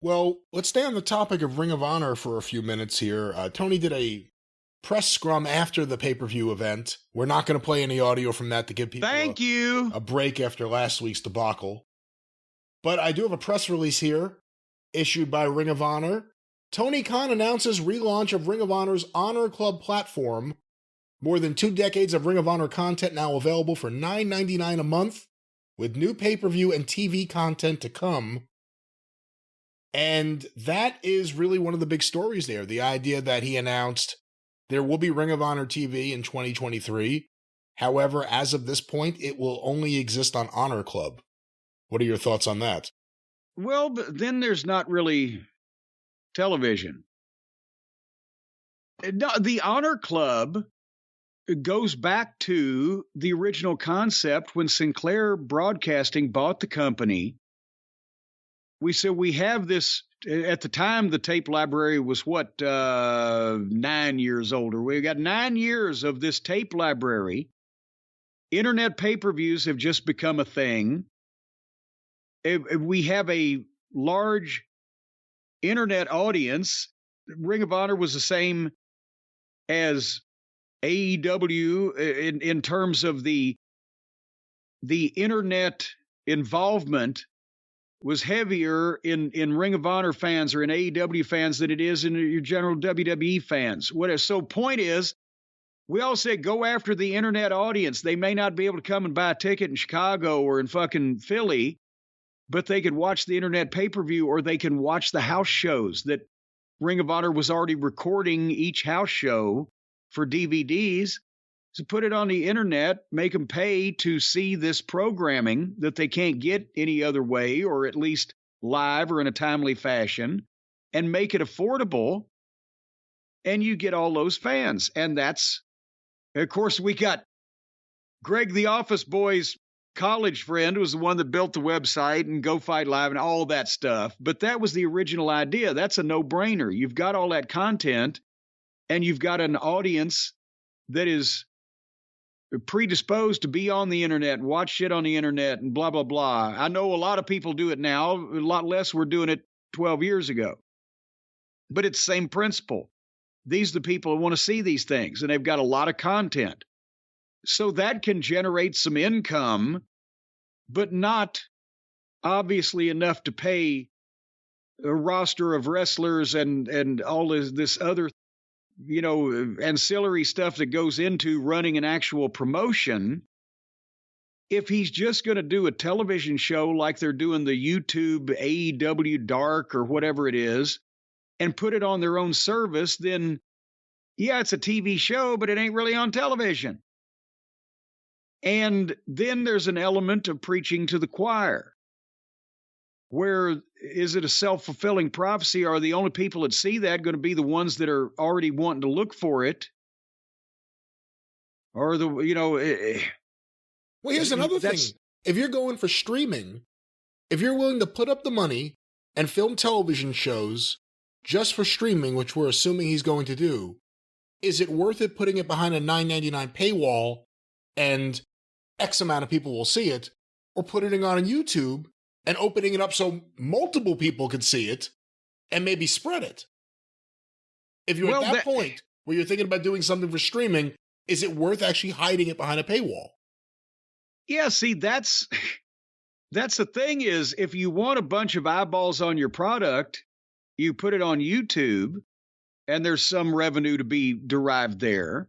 Well, let's stay on the topic of Ring of Honor for a few minutes here. Tony did a press scrum after the pay-per-view event. We're not going to play any audio from that to give people a break after last week's debacle. But I do have a press release here, issued by Ring of Honor. Tony Khan announces relaunch of Ring of Honor's Honor Club platform. More than 2 decades of Ring of Honor content now available for $9.99 a month, with new pay-per-view and TV content to come. And that is really one of the big stories there. The idea that he announced there will be Ring of Honor TV in 2023. However, as of this point, it will only exist on Honor Club. What are your thoughts on that? Well, but then there's not really television. The Honor Club goes back to the original concept when Sinclair Broadcasting bought the company. We said we have this, at the time the tape library was 9 years older. We got 9 years of this tape library. Internet pay-per-views have just become a thing. We have a large internet audience. Ring of Honor was the same as AEW in terms of the internet involvement was heavier in Ring of Honor fans or in AEW fans than it is in your general WWE fans. So point is, we all said go after the internet audience. They may not be able to come and buy a ticket in Chicago or in fucking Philly, but they could watch the internet pay-per-view or they can watch the house shows that Ring of Honor was already recording each house show for DVDs. So put it on the internet, make them pay to see this programming that they can't get any other way, or at least live or in a timely fashion, and make it affordable. And you get all those fans. And that's, of course, we got Greg, the Office Boy's college friend, was the one that built the website and Go Fight Live and all that stuff. But that was the original idea. That's a no-brainer. You've got all that content, and you've got an audience that is predisposed to be on the internet and watch shit on the internet and blah, blah, blah. I know a lot of people do it now. A lot less were doing it 12 years ago. But it's the same principle. These are the people who want to see these things, and they've got a lot of content. So that can generate some income, but not obviously enough to pay a roster of wrestlers and all this other, ancillary stuff that goes into running an actual promotion. If he's just going to do a television show like they're doing the YouTube AEW Dark or whatever it is, and put it on their own service, then yeah, it's a TV show, but it ain't really on television. And then there's an element of preaching to the choir. Where is it a self-fulfilling prophecy? Are the only people that see that going to be the ones that are already wanting to look for it? Or well, here's another thing. If you're going for streaming, if you're willing to put up the money and film television shows just for streaming, which we're assuming he's going to do, is it worth it putting it behind a $9.99 paywall and X amount of people will see it, or putting it on YouTube and opening it up so multiple people can see it and maybe spread it? If you're at that point where you're thinking about doing something for streaming, is it worth actually hiding it behind a paywall? Yeah, see, that's the thing is, if you want a bunch of eyeballs on your product, you put it on YouTube and there's some revenue to be derived there.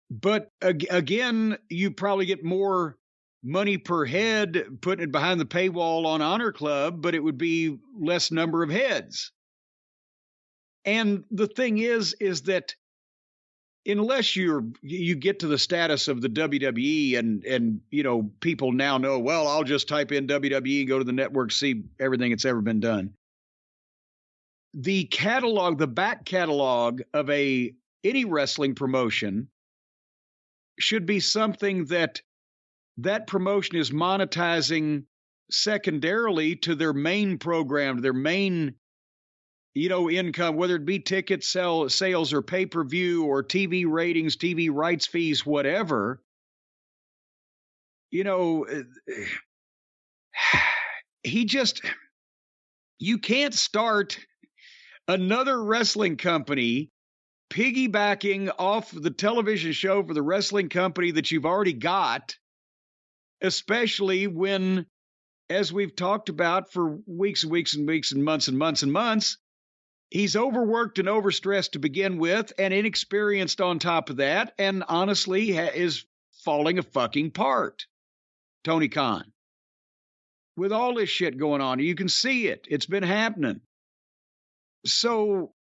But again, you probably get more money per head putting it behind the paywall on Honor Club, but it would be less number of heads. And the thing is that unless you get to the status of the WWE and people now know, well, I'll just type in WWE and go to the network, see everything that's ever been done. The catalog, the back catalog of any wrestling promotion should be something that promotion is monetizing secondarily to their main program, their main, income, whether it be ticket sales or pay-per-view or TV ratings, TV rights fees, whatever. You You can't start another wrestling company piggybacking off the television show for the wrestling company that you've already got, especially when, as we've talked about for weeks and weeks and weeks and months and months and months, he's overworked and overstressed to begin with and inexperienced on top of that, and honestly is falling a fucking part. Tony Khan. With all this shit going on, you can see it. It's been happening. So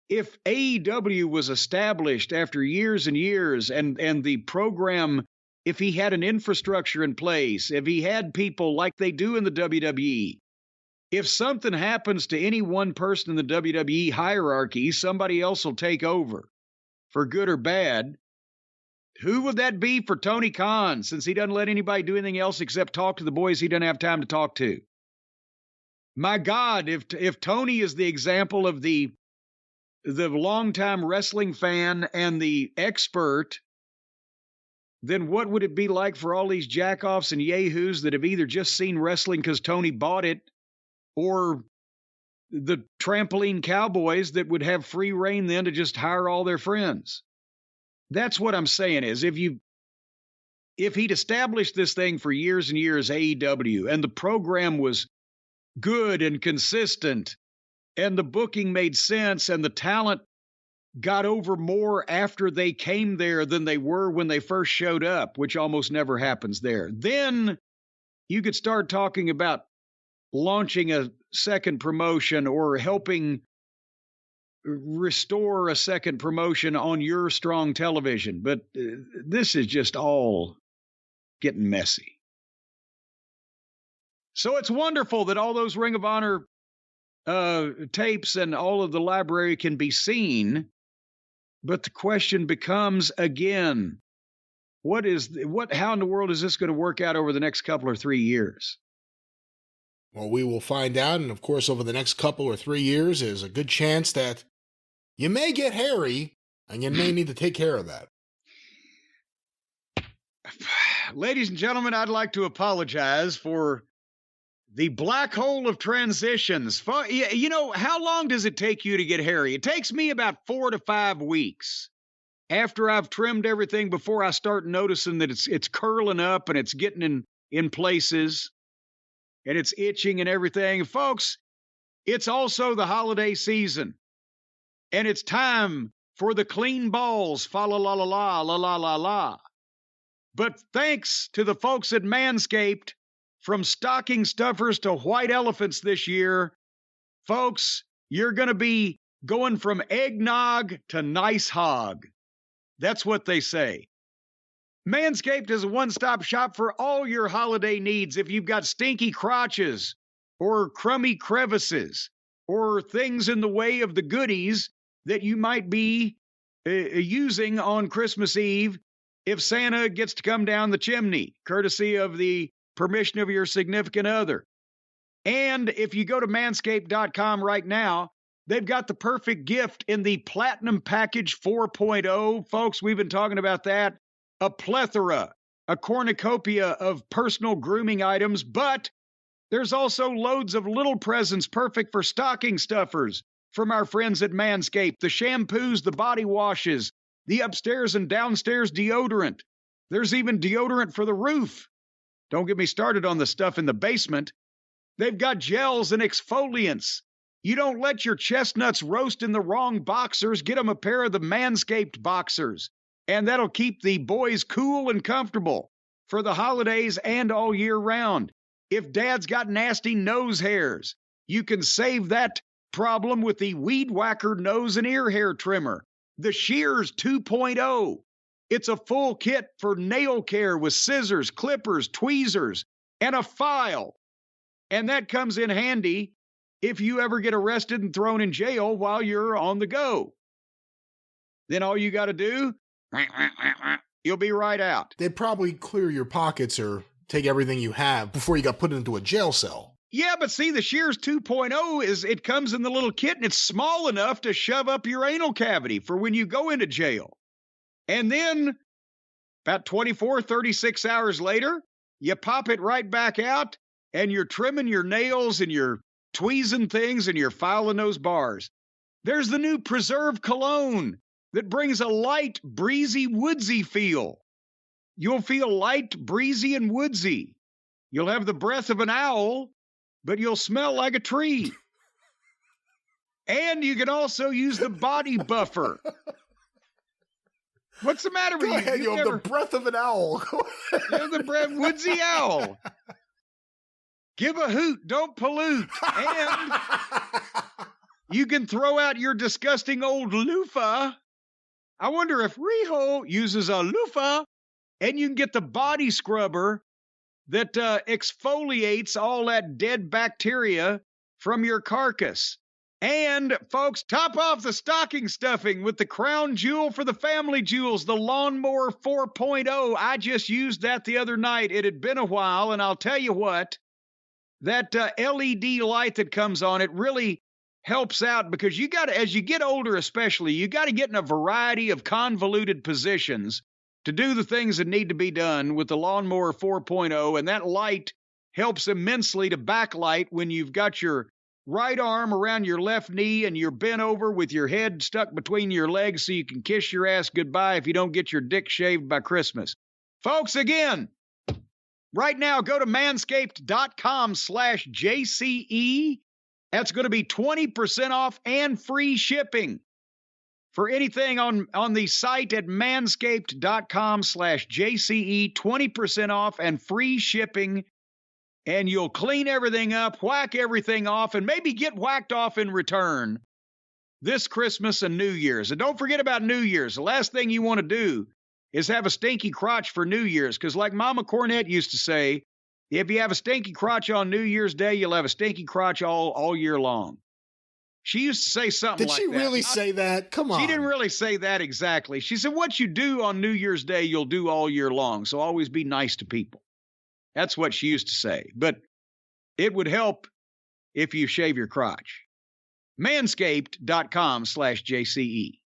if AEW was established after years and years, and the program, if he had an infrastructure in place, if he had people like they do in the WWE, if something happens to any one person in the WWE hierarchy, somebody else will take over, for good or bad. Who would that be for Tony Khan, since he doesn't let anybody do anything else except talk to the boys he doesn't have time to talk to? My God, if Tony is the example of the longtime wrestling fan and the expert, then what would it be like for all these jackoffs and yahoos that have either just seen wrestling because Tony bought it, or the trampoline cowboys that would have free reign then to just hire all their friends? That's what I'm saying is, if he'd established this thing for years and years, AEW, and the program was good and consistent, and the booking made sense, and the talent got over more after they came there than they were when they first showed up, which almost never happens there, then you could start talking about launching a second promotion or helping restore a second promotion on your strong television. But this is just all getting messy. So it's wonderful that all those Ring of Honor tapes and all of the library can be seen. But the question becomes again, how in the world is this going to work out over the next couple or 3 years? Well, we will find out. And of course, over the next couple or 3 years, there's a good chance that you may get hairy, and you may need to take care of that. Ladies and gentlemen, I'd like to apologize for the black hole of transitions. You know, how long does it take you to get hairy? It takes me about 4 to 5 weeks after I've trimmed everything before I start noticing that it's curling up and it's getting in places and it's itching and everything. Folks, it's also the holiday season. And it's time for the clean balls, fa la la la la la la la la. But thanks to the folks at Manscaped, from stocking stuffers to white elephants this year, folks, you're going to be going from eggnog to nice hog. That's what they say. Manscaped is a one-stop shop for all your holiday needs. If you've got stinky crotches or crummy crevices or things in the way of the goodies that you might be using on Christmas Eve if Santa gets to come down the chimney, courtesy of the permission of your significant other. And if you go to manscaped.com right now, they've got the perfect gift in the Platinum Package 4.0. Folks, we've been talking about that. A plethora, a cornucopia of personal grooming items, but there's also loads of little presents perfect for stocking stuffers from our friends at Manscaped. The shampoos, the body washes, the upstairs and downstairs deodorant. There's even deodorant for the roof. Don't get me started on the stuff in the basement. They've got gels and exfoliants. You don't let your chestnuts roast in the wrong boxers. Get them a pair of the Manscaped boxers, and that'll keep the boys cool and comfortable for the holidays and all year round. If dad's got nasty nose hairs, you can save that problem with the Weed Whacker nose and ear hair trimmer, the Shears 2.0. It's a full kit for nail care with scissors, clippers, tweezers, and a file. And that comes in handy if you ever get arrested and thrown in jail while you're on the go. Then all you got to do, you'll be right out. They'd probably clear your pockets or take everything you have before you got put into a jail cell. Yeah, but see, the Shears 2.0 it comes in the little kit, and it's small enough to shove up your anal cavity for when you go into jail. And then about 24, 36 hours later, you pop it right back out, and you're trimming your nails and you're tweezing things and you're filing those bars. There's the new Preserve Cologne that brings a light, breezy, woodsy feel. You'll feel light, breezy, and woodsy. You'll have the breath of an owl, but you'll smell like a tree. And you can also use the body buffer. What's the matter with you? Ahead, you have the breath of an owl. The breath, woodsy owl. Give a hoot, don't pollute. And you can throw out your disgusting old loofah. I wonder if Riho uses a loofah, and you can get the body scrubber that exfoliates all that dead bacteria from your carcass. And, folks, top off the stocking stuffing with the crown jewel for the family jewels, the Lawnmower 4.0. I just used that the other night. It had been a while, and I'll tell you what, that LED light that comes on, it really helps out because you got to, as you get older especially, you got to get in a variety of convoluted positions to do the things that need to be done with the Lawnmower 4.0, and that light helps immensely to backlight when you've got your right arm around your left knee and you're bent over with your head stuck between your legs so you can kiss your ass goodbye if you don't get your dick shaved by Christmas. Folks, again, right now, go to manscaped.com/JCE. That's going to be 20% off and free shipping for anything on the site at manscaped.com/JCE. 20% off and free shipping. And you'll clean everything up, whack everything off, and maybe get whacked off in return this Christmas and New Year's. And don't forget about New Year's. The last thing you want to do is have a stinky crotch for New Year's, because like Mama Cornette used to say, if you have a stinky crotch on New Year's Day, you'll have a stinky crotch all year long. She used to say something like that. Did she really say that? Come on. She didn't really say that exactly. She said, what you do on New Year's Day, you'll do all year long. So always be nice to people. That's what she used to say. But it would help if you shave your crotch. Manscaped.com/JCE.